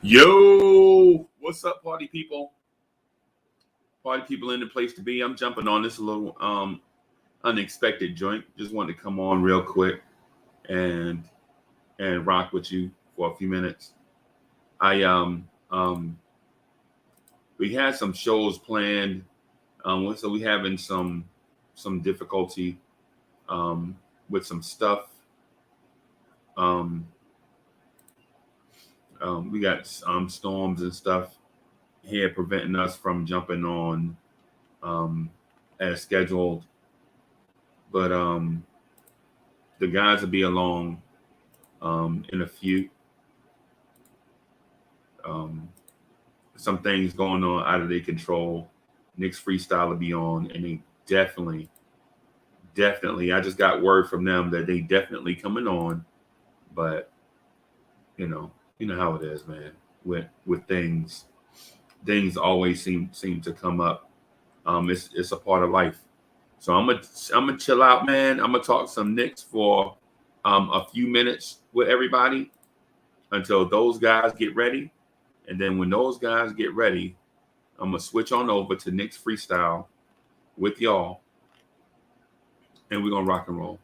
Yo, what's up, party people? Party people in the place to be. I'm jumping on this little unexpected joint. Just wanted to come on real quick and rock with you for a few minutes. I we had some shows planned. So we having some difficulty with some stuff. Um, we got storms and stuff here preventing us from jumping on as scheduled. But the guys will be along in a few. Some things going on out of their control. Knicks Freestyle will be on, and they definitely. I just got word from them that they definitely coming on, but you know how it is, man. With things always seem to come up. It's a part of life. So I'm gonna chill out, man. I'm gonna talk some Knicks for a few minutes with everybody until those guys get ready, and then when those guys get ready, I'm gonna switch on over to Knicks Freestyle with y'all, and we're gonna rock and roll.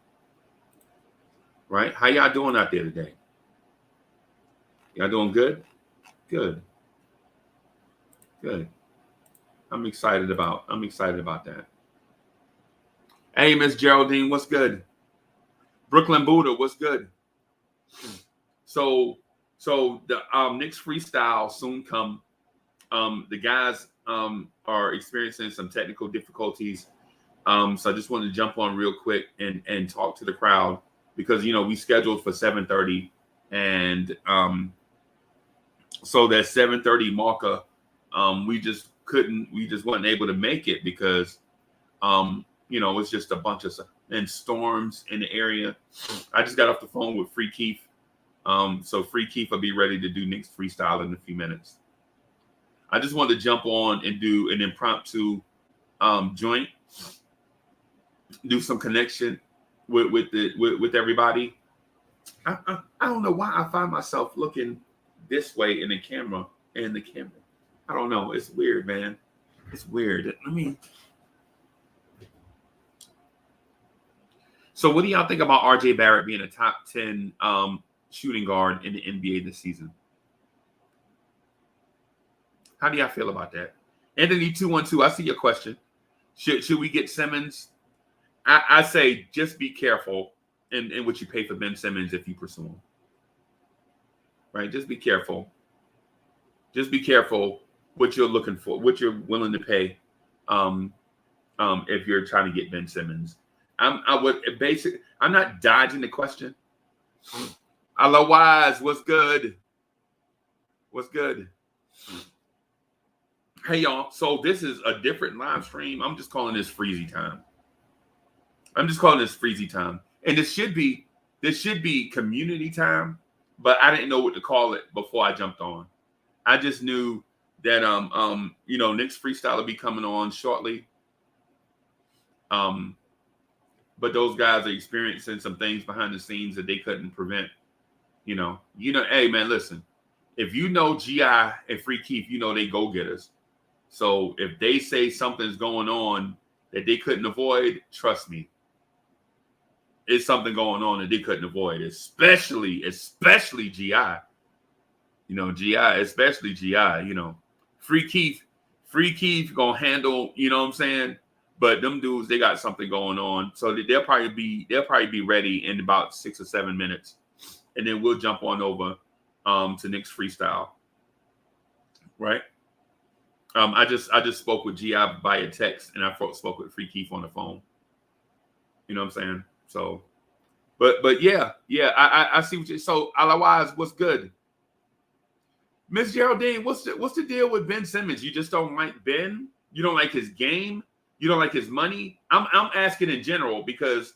Right? How y'all doing out there today? Y'all doing good? Good. I'm excited about that. Hey, Miss Geraldine, what's good? Brooklyn Buddha, what's good? So the Knicks Freestyle soon come. The guys are experiencing some technical difficulties. So I just wanted to jump on real quick and talk to the crowd because we scheduled for 7:30, and so that 7:30 marker, we just wasn't able to make it because it's just a bunch of and storms in the area. I just got off the phone with Free Keith. So Free Keith will be ready to do Knicks Freestyle in a few minutes. I just wanted to jump on and do an impromptu joint, do some connection with everybody. I don't know why I find myself looking this way in the camera. I don't know. It's weird, man. It's weird. So what do y'all think about RJ Barrett being a top 10 shooting guard in the NBA this season? How do y'all feel about that? Anthony 212, I see your question. Should we get Simmons? I say just be careful in what you pay for Ben Simmons if you pursue him. Right? Just be careful. Just be careful what you're looking for, what you're willing to pay if you're trying to get Ben Simmons. I'm not dodging the question. Otherwise, what's good? What's good? Hey y'all, so this is a different live stream. I'm just calling this Freezie Time. And this should be community time, but I didn't know what to call it before I jumped on. I just knew that Knicks Freestyle will be coming on shortly. But those guys are experiencing some things behind the scenes that they couldn't prevent. Hey man, listen. If GI and Free Keith, they go-getters. So if they say something's going on that they couldn't avoid, trust me. It's something going on that they couldn't avoid, especially GI. GI, especially GI, Free Keith gonna handle, you know what I'm saying? But them dudes, they got something going on. So they'll probably be ready in about 6 or 7 minutes. And then we'll jump on over to Knicks Freestyle. Right? I just spoke with GI via text, and I spoke with Free Keith on the phone. You know what I'm saying? So, but yeah, I see what you. So otherwise, what's good, Miss Geraldine? What's the deal with Ben Simmons? You just don't like Ben? You don't like his game? You don't like his money? I'm asking in general because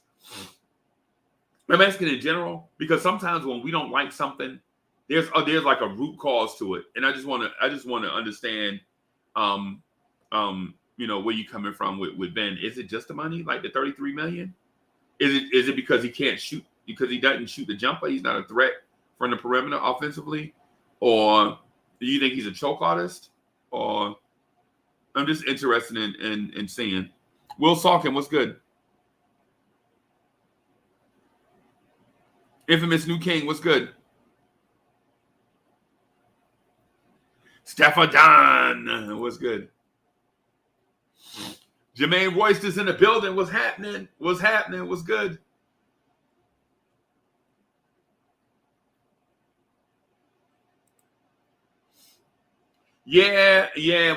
sometimes when we don't like something, there's like a root cause to it, and I just want to understand. Where you coming from with Ben? Is it just the money, like the $33 million? Is it because he can't shoot, because he doesn't shoot the jumper? He's not a threat from the perimeter offensively, or Do you think he's a choke artist? Or I'm just interested in seeing. Will Salkin, what's good? Infamous New King, what's good? Stephadan, what's good? Jermaine Royster's in the building. What's happening? What's happening? What's good? Yeah,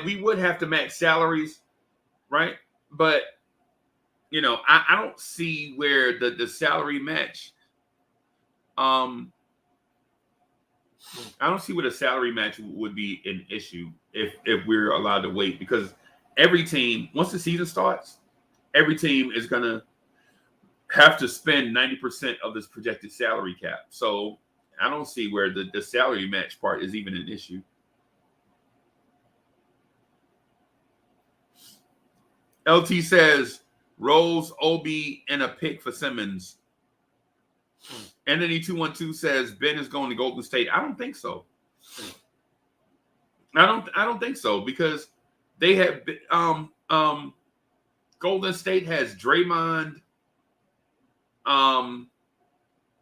we would have to max salaries, right? But I don't see where the salary match. I don't see where the salary match would be an issue if we're allowed to wait, because every team, once the season starts, every team is gonna have to spend 90% of this projected salary cap. So I don't see where the salary match part is even an issue. LT says Rose, Obi, and a pick for Simmons. Anthony 212 says Ben is going to Golden State. I don't think so. I don't think so, because they have Golden State has Draymond,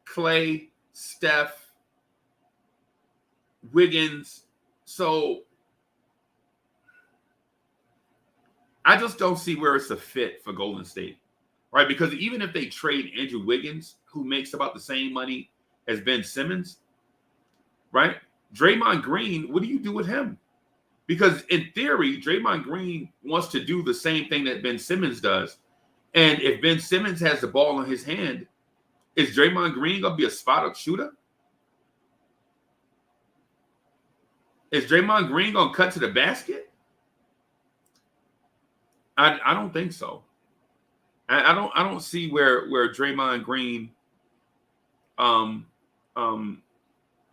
Clay, Steph, Wiggins. So I just don't see where it's a fit for Golden State, right? Because even if they trade Andrew Wiggins, who makes about the same money as Ben Simmons, right? Draymond Green, what do you do with him? Because in theory, Draymond Green wants to do the same thing that Ben Simmons does. And if Ben Simmons has the ball in his hand, is Draymond Green going to be a spot-up shooter? Is Draymond Green going to cut to the basket? I don't think so. I don't see where Draymond Green and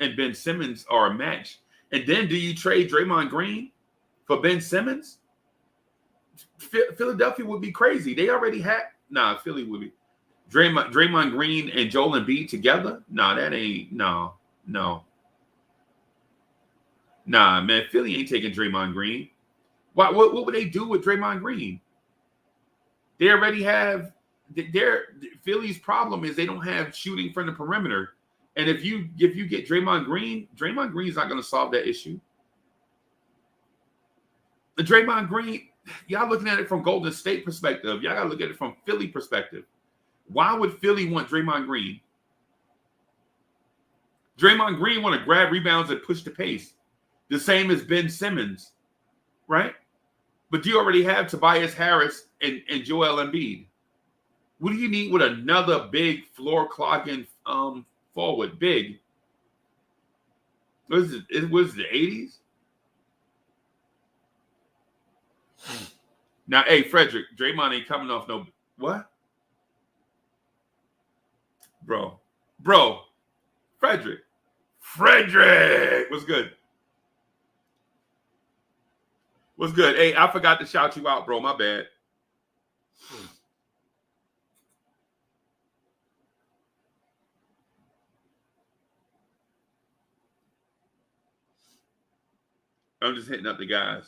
Ben Simmons are a match. And then do you trade Draymond Green for Ben Simmons? Philadelphia would be crazy. They already had Philly would be. Draymond Green and Joel Embiid together? That ain't no. Man, Philly ain't taking Draymond Green. What would they do with Draymond Green? They already have Philly's problem is they don't have shooting from the perimeter. And if you get Draymond Green's not going to solve that issue. The Draymond Green, y'all looking at it from Golden State perspective. Y'all got to look at it from Philly perspective. Why would Philly want Draymond Green? Draymond Green want to grab rebounds and push the pace. The same as Ben Simmons, right? But you already have Tobias Harris and Joel Embiid. What do you need with another big floor clogging forward? Big. Was it the 80s? Now, hey, Frederick, Draymond ain't coming off no what? Bro. Frederick, what's good? What's good? Hey, I forgot to shout you out, bro. My bad. I'm just hitting up the guys.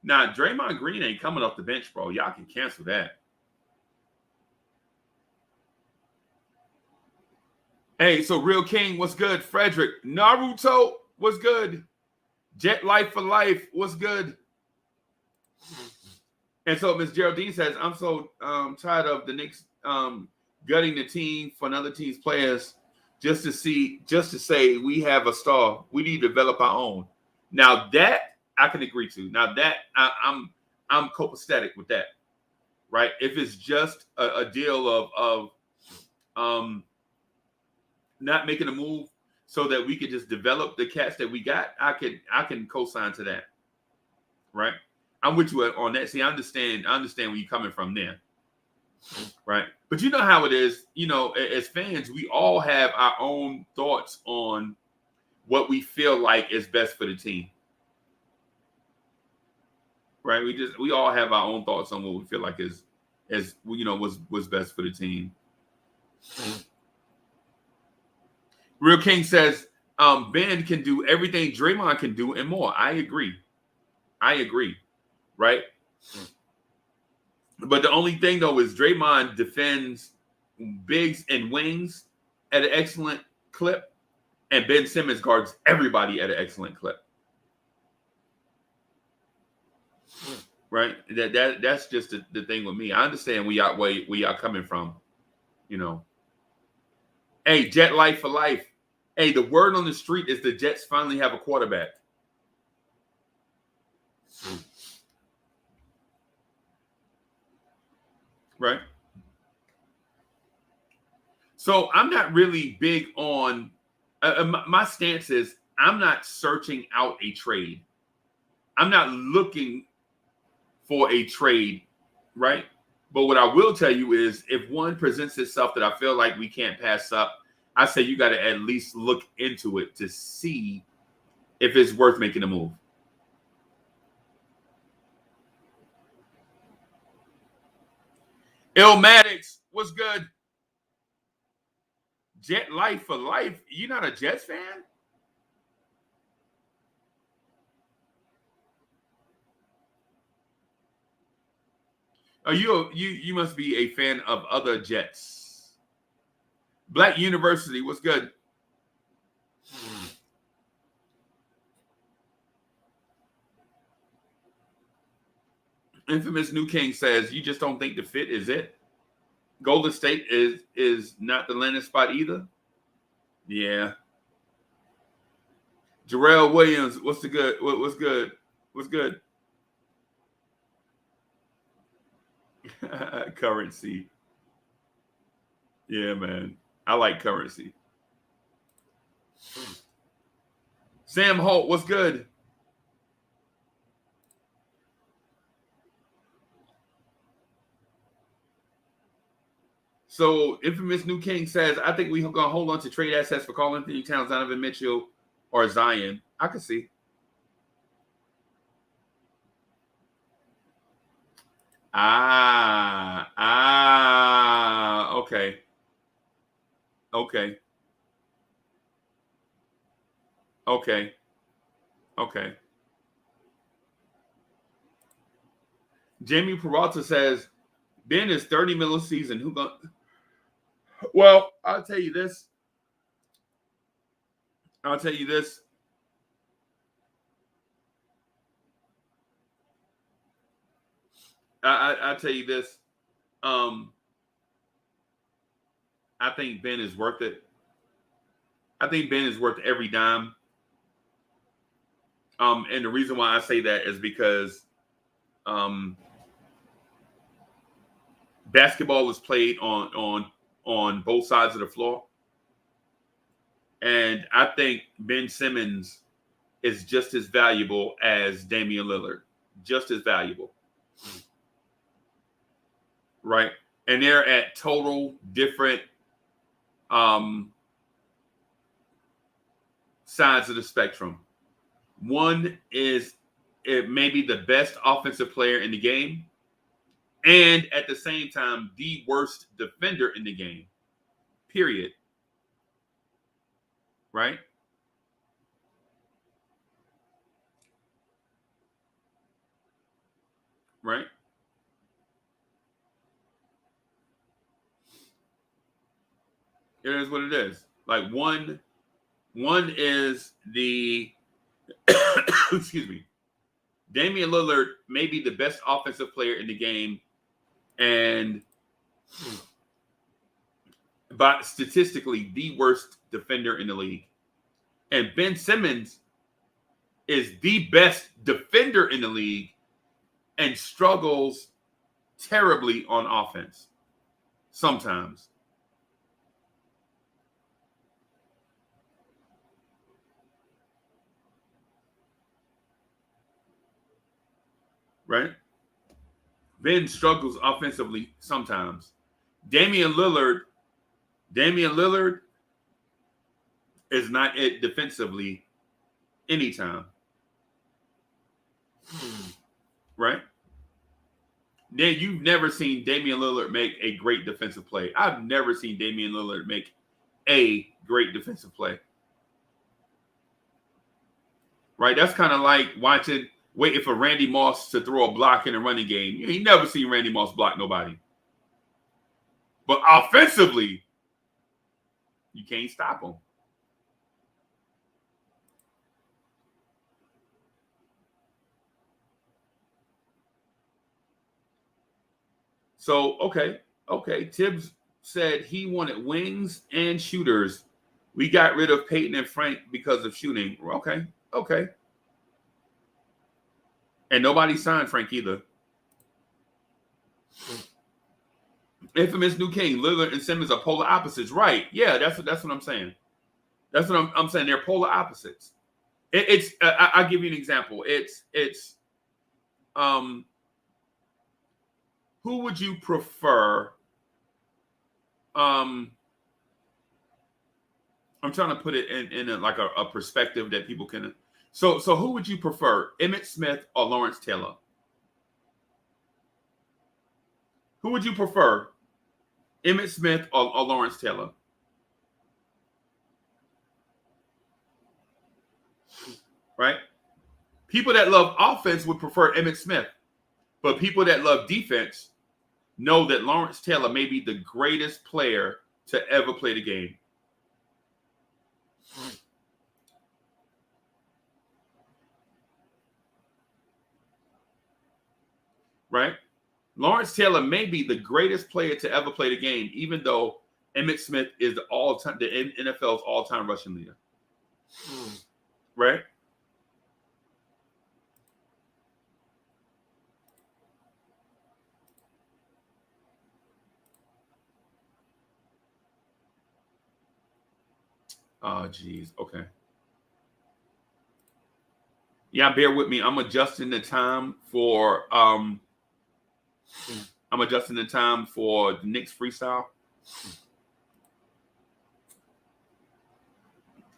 Now, Draymond Green ain't coming off the bench, bro. Y'all can cancel that. Hey, so Real King, what's good? Frederick, Naruto, what's good? Jet Life for Life, what's good? And so Miss Geraldine says, I'm so tired of the Knicks gutting the team for another team's players just to say we have a star. We need to develop our own. Now that I can agree to. Now that I'm copacetic with that, right? If it's just a deal of not making a move so that we could just develop the cats that we got, I can co-sign to that, right? I'm with you on that. See, I understand where you're coming from there. Right. But you know how it is, as fans, we all have our own thoughts on what we feel like is best for the team. Right. We all have our own thoughts on what we feel like is was best for the team. Real King says, Ben can do everything Draymond can do and more. I agree. Right. But the only thing though is Draymond defends bigs and wings at an excellent clip, and Ben Simmons guards everybody at an excellent clip. Right? That's just the thing with me. I understand where y'all coming from. Hey, Jet life for life. Hey, the word on the street is the Jets finally have a quarterback. Right? So I'm not really big on my stance is I'm not searching out a trade. I'm not looking for a trade, right? But what I will tell you is if one presents itself that I feel like we can't pass up, I say you got to at least look into it to see if it's worth making a move. Illmatics, what's good? Jet life for life. You're not a Jets fan? Oh, you must be a fan of other Jets. Black University, what's good? Infamous New King says, you just don't think the fit is it? Golden State is not the landing spot either? Yeah. Jarrell Williams, what's the good? What's good? What's good? Currency. Yeah, man. I like currency. Sam Holt, what's good? So, Infamous New King says, I think we're going to hold on to trade assets for Karl Anthony Towns, Donovan Mitchell, or Zion. I can see. Okay. Okay. Okay. Okay. Jamie Peralta says, Ben is 30 mil a season. Who going? Well, I'll tell you this. I'll tell you this. I'll tell you this. I think Ben is worth it. I think Ben is worth every dime. And the reason why I say that is because basketball was played on both sides of the floor. And I think Ben Simmons is just as valuable as Damian Lillard. Just as valuable. Right? And they're at total different sides of the spectrum. One is maybe the best offensive player in the game, and at the same time, the worst defender in the game. Period. Right? Right? It is what it is. Like one is the excuse me. Damian Lillard may be the best offensive player in the game, and but statistically the worst defender in the league. And Ben Simmons is the best defender in the league and struggles terribly on offense sometimes. right? Ben struggles offensively sometimes. Damian Lillard is not it defensively anytime. Right? Then you've never seen Damian Lillard make a great defensive play. I've never seen Damian Lillard make a great defensive play. Right? That's kind of like waiting for Randy Moss to throw a block in a running game. You never seen Randy Moss block nobody. But offensively, you can't stop him. So, okay. Tibbs said he wanted wings and shooters. We got rid of Peyton and Frank because of shooting. Okay. And nobody signed Frank either. Infamous New King, Lillard and Simmons are polar opposites. Right. Yeah, that's what I'm saying. That's what I'm saying. They're polar opposites. I'll give you an example. It's who would you prefer? I'm trying to put it in a perspective that people can. So who would you prefer, Emmitt Smith or Lawrence Taylor? Who would you prefer, Emmitt Smith or Lawrence Taylor? Right? People that love offense would prefer Emmitt Smith, but people that love defense know that Lawrence Taylor may be the greatest player to ever play the game. Right? Lawrence Taylor may be the greatest player to ever play the game, even though Emmitt Smith is the NFL's all-time rushing leader. Right? Oh, geez. Okay. Yeah, bear with me. I'm adjusting the time for the Knicks freestyle.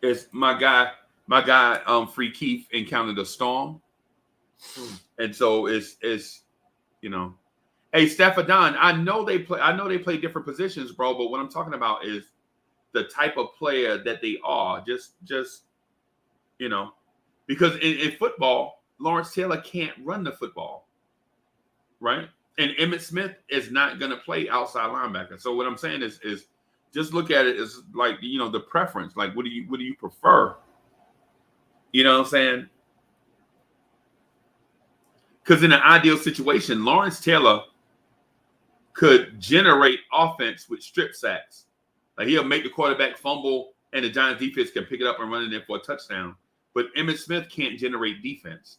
It's my guy, Free Keith encountered a storm. And so it's hey, Stephadon, I know they play different positions, bro, but what I'm talking about is the type of player that they are. Just because in football, Lawrence Taylor can't run the football, right? And Emmitt Smith is not going to play outside linebacker. So what I'm saying is just look at it as like, the preference. Like, what do you prefer? You know what I'm saying? Because in an ideal situation, Lawrence Taylor could generate offense with strip sacks. Like, he'll make the quarterback fumble, and the Giants defense can pick it up and run it in for a touchdown. But Emmitt Smith can't generate defense.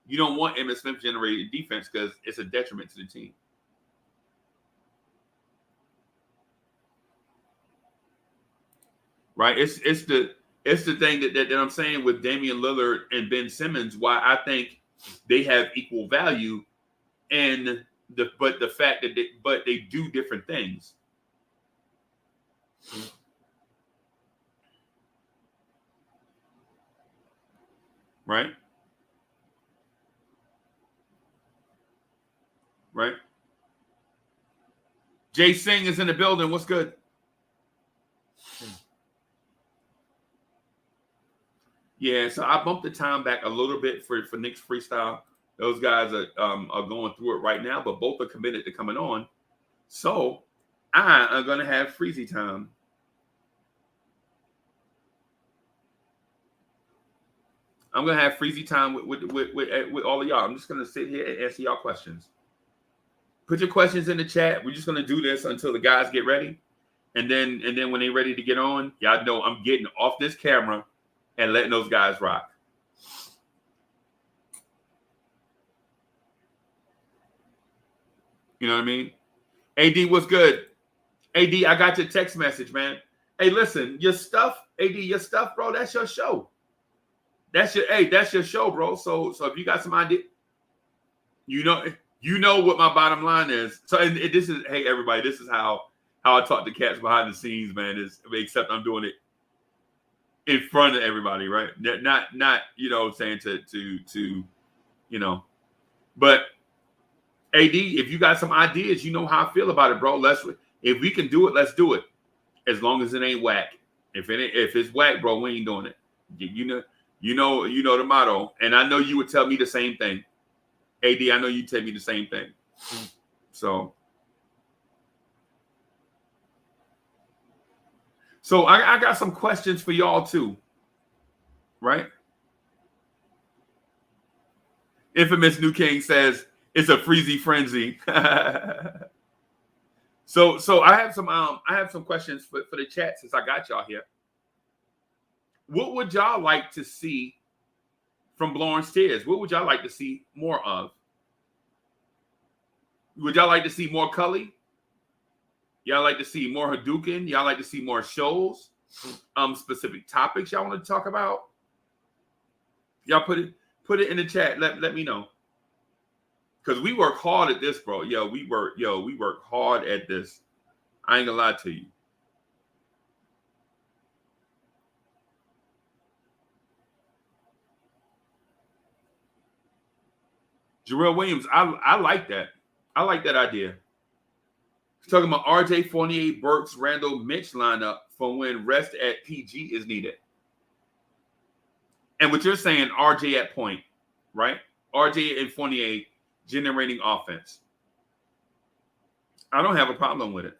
You don't want Emmitt Smith generating defense because it's a detriment to the team. Right? It's the thing that I'm saying with Damian Lillard and Ben Simmons, why I think they have equal value, and the fact that they do different things. Right? Right? Jay Singh is in the building. What's good? Yeah, so I bumped the time back a little bit for Knicks freestyle. Those guys are going through it right now, but both are committed to coming on. So I am going to have Freezie Time. I'm going to have Freezie Time with all of y'all. I'm just going to sit here and answer y'all questions. Put your questions in the chat. We're just going to do this until the guys get ready. And then when they're ready to get on, y'all know I'm getting off this camera and letting those guys rock. You know what I mean? AD, what's good? AD, I got your text message, man. Hey, listen, your stuff, bro, that's your show. That's your show, bro. So if you got some idea, You know what my bottom line is. So and this is, hey everybody, this is how I talk to cats behind the scenes, man. Is except I'm doing it in front of everybody, right? Not saying to but AD, if you got some ideas, you know how I feel about it, bro. If we can do it, let's do it. As long as it ain't whack. If it's whack, bro, we ain't doing it. You know the motto. And I know you would tell me the same thing. AD, I know you tell me the same thing. So I got some questions for y'all too. Right? Infamous New King says it's a Freezie frenzy. So I have some questions for the chat since I got y'all here. What would y'all like to see from Blorange Tears? What would y'all like to see more of? Would y'all like to see more Cully? Y'all like to see more Hadouken? Y'all like to see more shows? Specific topics y'all want to talk about? Y'all put it in the chat. Let me know. Because we work hard at this, bro. We work hard at this. I ain't gonna lie to you. Jarrell Williams, I like that. I like that idea. He's talking about RJ, Fournier, Burks, Randall, Mitch lineup for when rest at PG is needed. And what you're saying, RJ at point, right? RJ and Fournier generating offense. I don't have a problem with it.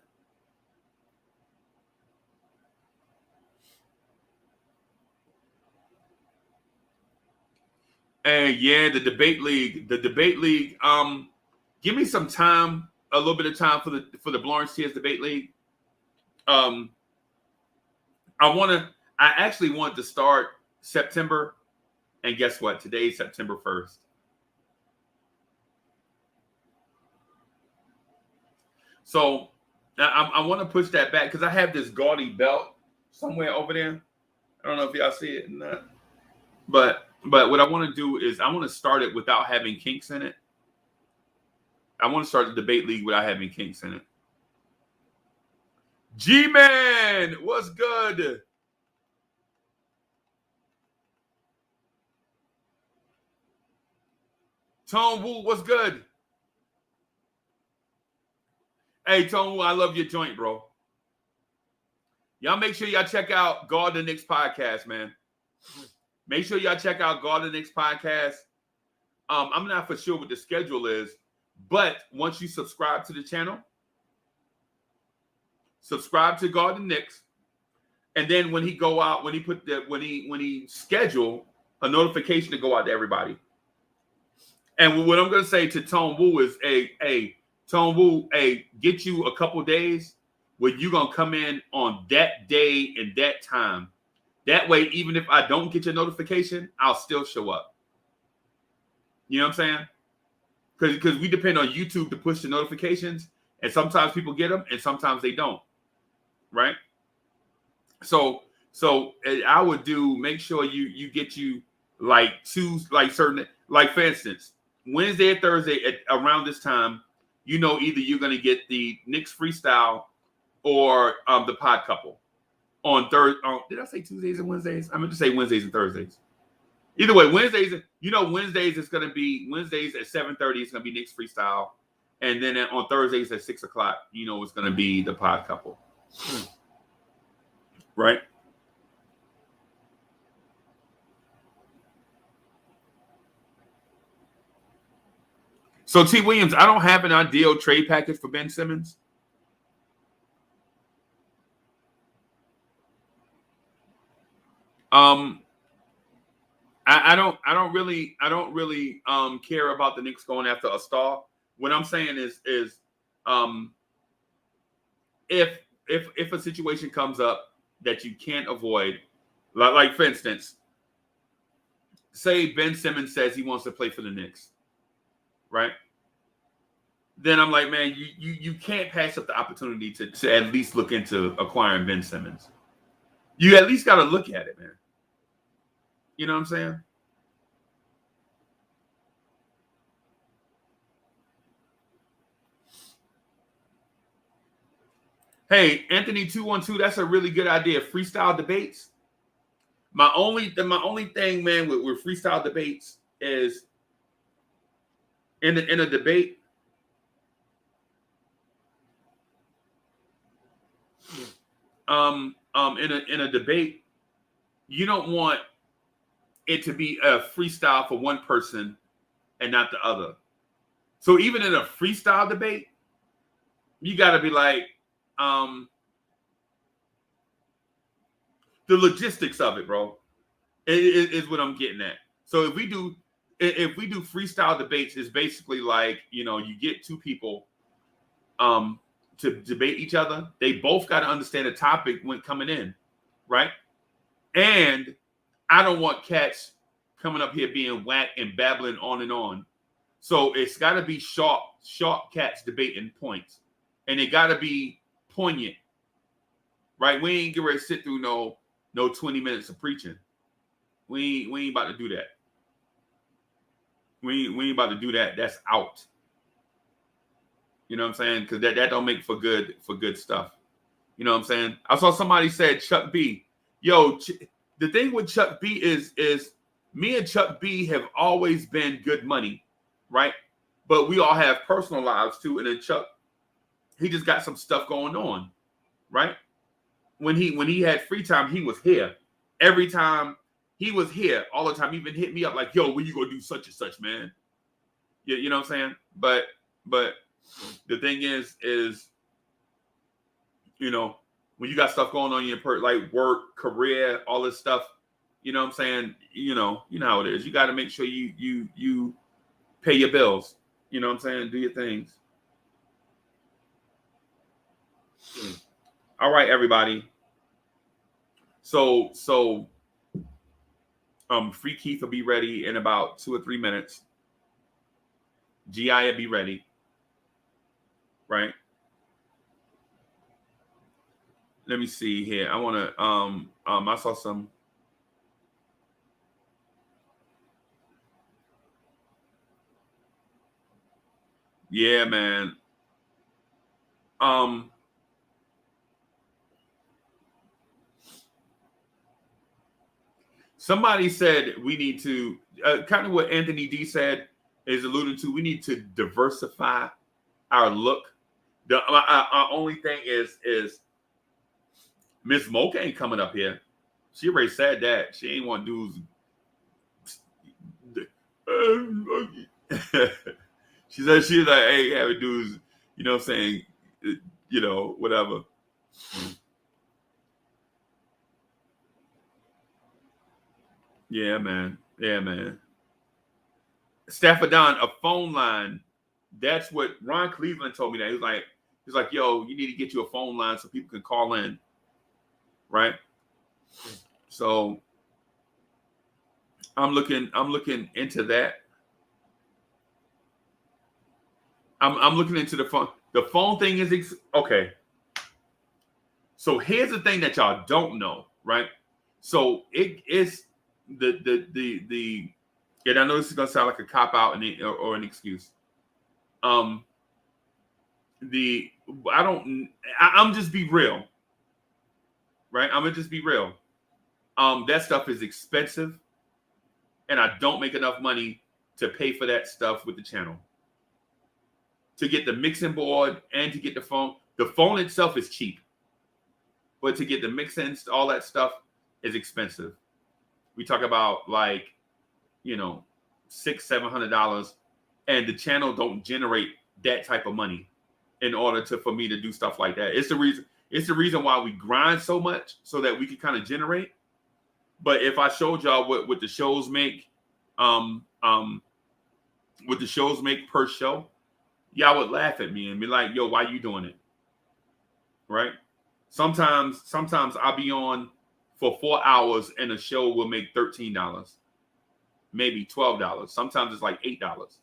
And yeah, the debate league. Give me some time, a little bit of time for the Blorange Tears debate league. I actually want to start September, and guess what? Today is September 1st. So I want to push that back because I have this gaudy belt somewhere over there. I don't know if y'all see it or not, but what I want to do is I want to start it without having kinks in it. I want to start the debate league without having kinks in it. G-Man, what's good? Tone Wu, what's good? Hey, Tone Wu, I love your joint, bro. Y'all make sure y'all check out God the Knicks podcast, man. Make sure y'all check out God the Knicks podcast. I'm not for sure what the schedule is, but once you subscribe to the channel, subscribe to God the Knicks, and then when he schedule a notification to go out to everybody. And what I'm gonna say to Tone Wu is, Tone Wu, get you a couple days where you're gonna come in on that day and that time. That way, even if I don't get your notification, I'll still show up. You know what I'm saying? Because we depend on YouTube to push the notifications, and sometimes people get them, and sometimes they don't. Right? So I would make sure you get certain, for instance, Wednesday or Thursday around this time, either you're gonna get the Knicks freestyle or the pod couple. On did I say Tuesdays and Wednesdays? I meant to say Wednesdays and Thursdays. Either way, Wednesdays it's going to be Wednesdays at 7:30. It's going to be Knicks freestyle, and then on Thursdays at 6 o'clock, it's going to be the pod couple. Right? So T. Williams, I don't have an ideal trade package for Ben Simmons. I don't really care about the Knicks going after a star. What I'm saying is if a situation comes up that you can't avoid, like for instance, say Ben Simmons says he wants to play for the Knicks, right? Then I'm like, man, you can't pass up the opportunity to at least look into acquiring Ben Simmons. You at least got to look at it, man. You know what I'm saying? Hey, Anthony 212, that's a really good idea. Freestyle debates. My only thing, man, with freestyle debates is in a debate. In a debate, you don't want it to be a freestyle for one person and not the other. So even in a freestyle debate, you got to be like, the logistics of it, bro, is what I'm getting at. So if we do freestyle debates, it's basically like, you get two people to debate each other. They both got to understand the topic when coming in, right? And I don't want cats coming up here being whack and babbling on and on. So it's got to be sharp cats debating points, and it got to be poignant, right? We ain't get ready to sit through no 20 minutes of preaching. We ain't about to do that. We ain't about to do that. That's out. You know what I'm saying? Because that don't make for good stuff. You know what I'm saying? I saw somebody said Chuck B. Yo, the thing with Chuck B is me and Chuck B have always been good money, right? But we all have personal lives too. And then Chuck, he just got some stuff going on, right? When he had free time, he was here. Every time he was here all the time. He even hit me up like, yo, when you gonna do such and such, man? You know what I'm saying? But the thing is, when you got stuff going on in your like work, career, all this stuff, you know what I'm saying? You know how it is. You got to make sure you pay your bills. You know what I'm saying? Do your things. All right, everybody. So Free Keith will be ready in about 2 or 3 minutes. GI will be ready. Right. Let me see here. I want to I saw some. Yeah, man. Somebody said we need to kind of what Anthony D said is alluding to. We need to diversify our look. Our only thing is Miss Mocha ain't coming up here. She already said that. She ain't want dudes. She said she's like, hey, having dudes, you know what I'm saying, whatever. Yeah, man. Yeah, man. Stafford Don, a phone line. That's what Ron Cleveland told me that. He's like, yo, you need to get you a phone line so people can call in. Right. So I'm looking into that. I'm looking into the phone. The phone thing is okay. So here's the thing that y'all don't know, right? So it is the and I know this is gonna sound like a cop out or an excuse. I'm just be real, right? I'm gonna just be real. That stuff is expensive, and I don't make enough money to pay for that stuff with the channel. To get the mixing board and to get the phone itself is cheap, but to get the mixing, all that stuff is expensive. We talk about like, $600-700, and the channel don't generate that type of money in order for me to do stuff like that. It's the reason why we grind so much so that we can kind of generate. But if I showed y'all what the shows make, what the shows make per show, y'all would laugh at me and be like, yo, why you doing it? Right? Sometimes I'll be on for 4 hours and a show will make $13, maybe $12. Sometimes it's like $8.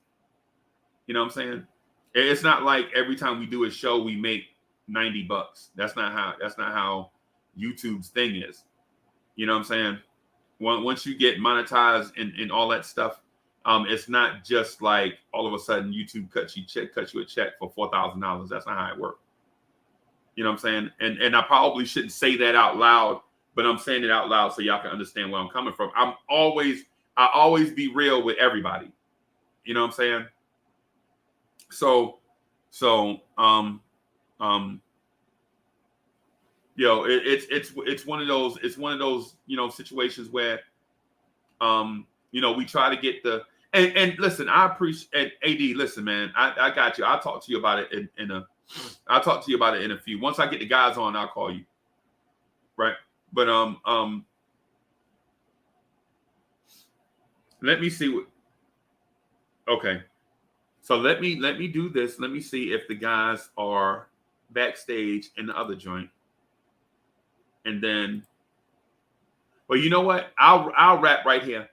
You know what I'm saying? It's not like every time we do a show we make $90. That's not how YouTube's thing is. You know what I'm saying? Once you get monetized and all that stuff, it's not just like all of a sudden YouTube cuts you a check for $4,000. That's not how it works. You know what I'm saying? And I probably shouldn't say that out loud, but I'm saying it out loud so y'all can understand where I'm coming from. I always be real with everybody. You know what I'm saying? So it's one of those situations where we try to get the and listen, I appreciate AD. Listen, man, I got you. I'll talk to you about it I'll talk to you about it in a few. Once I get the guys on, I'll call you. Right. But let me see what okay. So let me do this. Let me see if the guys are backstage in the other joint. And then well, you know what? I'll wrap right here.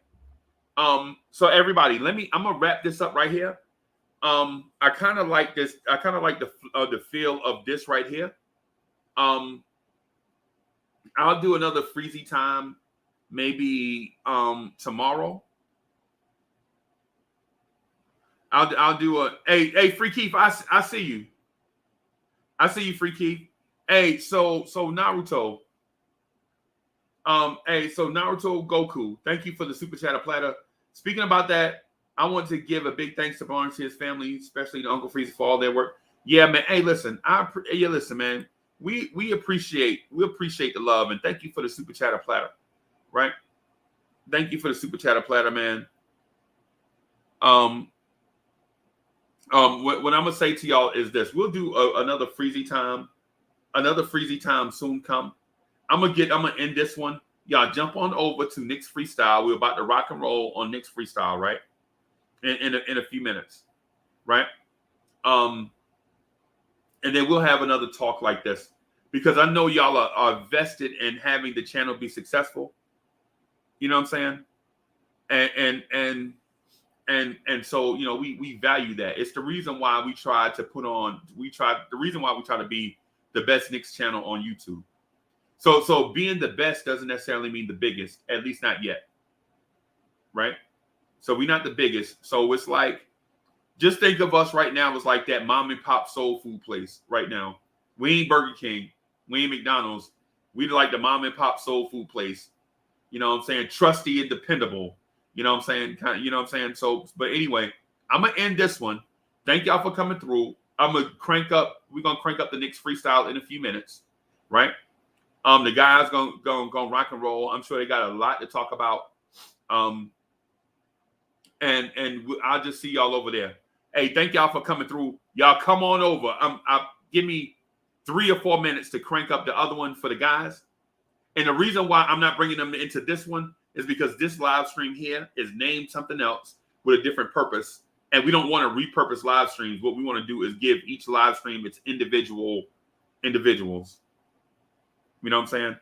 So everybody, I'm gonna wrap this up right here. I kind of like this. I kind of like the feel of this right here. I'll do another Freezie Time maybe tomorrow. I'll do a hey Free Keith. I see you. I see you, Free Keith. Hey, so Naruto. So Naruto Goku, thank you for the super chat platter. Speaking about that, I want to give a big thanks to Blorange Tears family, especially to Uncle Freezie for all their work. Yeah, man. Hey, listen, listen, man. We appreciate the love and thank you for the super chat platter, right? Thank you for the super chat platter, man. What I'm gonna say to y'all is this: we'll do another Freezie Time soon come. I'm gonna end this one. Y'all jump on over to Knicks Freestyle. We're about to rock and roll on Knicks Freestyle, right? In a few minutes, right? And then we'll have another talk like this because I know y'all are vested in having the channel be successful. You know what I'm saying? And so we value that. It's the reason why we try to be the best Knicks channel on YouTube. So being the best doesn't necessarily mean the biggest, at least not yet. Right? So we're not the biggest. So it's like, just think of us right now as like that mom and pop soul food place right now. We ain't Burger King. We ain't McDonald's. We like the mom and pop soul food place. You know what I'm saying? Trusty and dependable. You know what I'm saying? You know what I'm saying? So, but anyway, I'm going to end this one. Thank y'all for coming through. We're going to crank up the Knicks Freestyle in a few minutes. Right? The guys gonna rock and roll. I'm sure they got a lot to talk about. And I'll just see y'all over there. Hey, thank y'all for coming through. Y'all come on over. Give me 3 or 4 minutes to crank up the other one for the guys. And the reason why I'm not bringing them into this one is because this live stream here is named something else with a different purpose. And we don't want to repurpose live streams. What we want to do is give each live stream its individuals. You know what I'm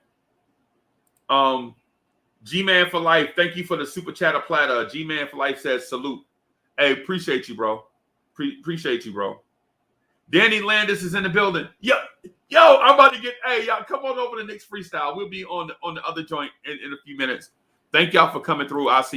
saying? G-Man for Life, thank you for the super chatter platter. G-Man for Life says salute. Hey, appreciate you, bro. Appreciate you, bro. Danny Landis is in the building. Yo, I'm about to hey, y'all come on over to Knicks Freestyle. We'll be on the other joint in a few minutes. Thank y'all for coming through. I'll see you.